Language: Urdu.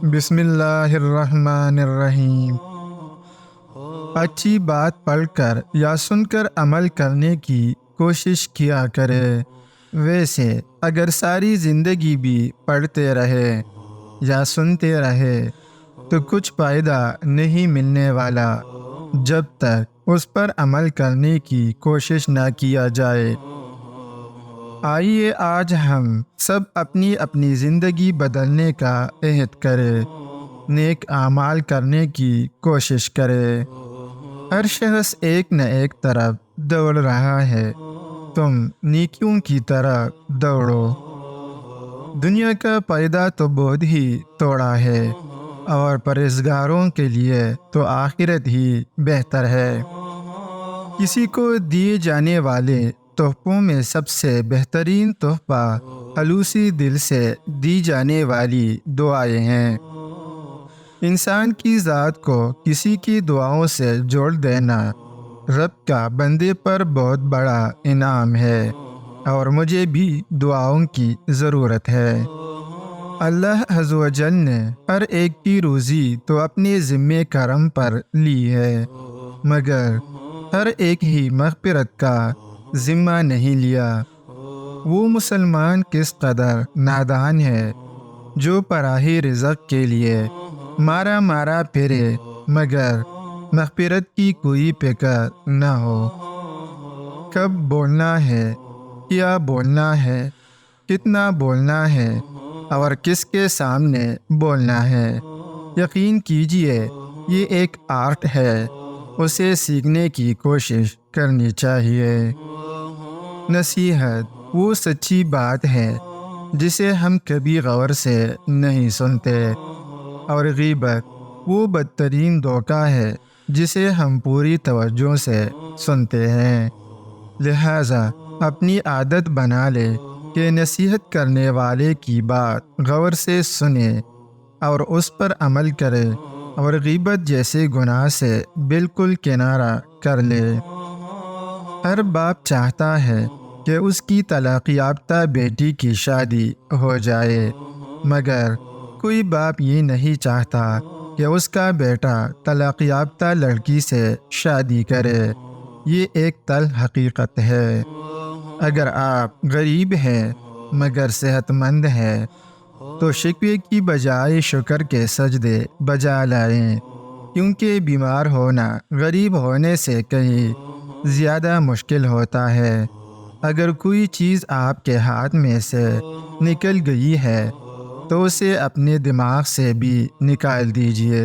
بسم اللہ الرحمن الرحیم۔ اچھی بات پڑھ کر یا سن کر عمل کرنے کی کوشش کیا کرے۔ ویسے اگر ساری زندگی بھی پڑھتے رہے یا سنتے رہے تو کچھ فائدہ نہیں ملنے والا جب تک اس پر عمل کرنے کی کوشش نہ کیا جائے۔ آئیے آج ہم سب اپنی اپنی زندگی بدلنے کا عہد کریں، نیک اعمال کرنے کی کوشش کریں۔ ہر شخص ایک نہ ایک طرف دوڑ رہا ہے، تم نیکیوں کی طرف دوڑو۔ دنیا کا فائدہ تو بہت ہی تھوڑا ہے اور پرہیزگاروں کے لیے تو آخرت ہی بہتر ہے۔ کسی کو دیے جانے والے تحفوں میں سب سے بہترین تحفہ خلوصی دل سے دی جانے والی دعائیں ہیں۔ انسان کی ذات کو کسی کی دعاؤں سے جوڑ دینا رب کا بندے پر بہت بڑا انعام ہے، اور مجھے بھی دعاؤں کی ضرورت ہے۔ اللہ عز و جل نے ہر ایک کی روزی تو اپنے ذمہ کرم پر لی ہے، مگر ہر ایک ہی مغفرت کا ذمہ نہیں لیا۔ وہ مسلمان کس قدر نادان ہے جو پراہ رزق کے لیے مارا مارا پھرے، مگر مغفرت کی کوئی فکر نہ ہو۔ کب بولنا ہے، کیا بولنا ہے، کتنا بولنا ہے اور کس کے سامنے بولنا ہے۔ یقین کیجئے یہ ایک آرٹ ہے، اسے سیکھنے کی کوشش کرنی چاہیے۔ نصیحت وہ سچی بات ہے جسے ہم کبھی غور سے نہیں سنتے، اور غیبت وہ بدترین دھوکہ ہے جسے ہم پوری توجہ سے سنتے ہیں۔ لہٰذا اپنی عادت بنا لے کہ نصیحت کرنے والے کی بات غور سے سنے اور اس پر عمل کرے، اور غیبت جیسے گناہ سے بالکل کنارہ کر لے۔ ہر باپ چاہتا ہے کہ اس کی طلاق یافتہ بیٹی کی شادی ہو جائے، مگر کوئی باپ یہ نہیں چاہتا کہ اس کا بیٹا طلاق یافتہ لڑکی سے شادی کرے۔ یہ ایک تلخ حقیقت ہے۔ اگر آپ غریب ہیں مگر صحت مند ہیں تو شکوے کی بجائے شکر کے سجدے بجا لائیں، کیونکہ بیمار ہونا غریب ہونے سے کہیں زیادہ مشکل ہوتا ہے۔ اگر کوئی چیز آپ کے ہاتھ میں سے نکل گئی ہے تو اسے اپنے دماغ سے بھی نکال دیجیے۔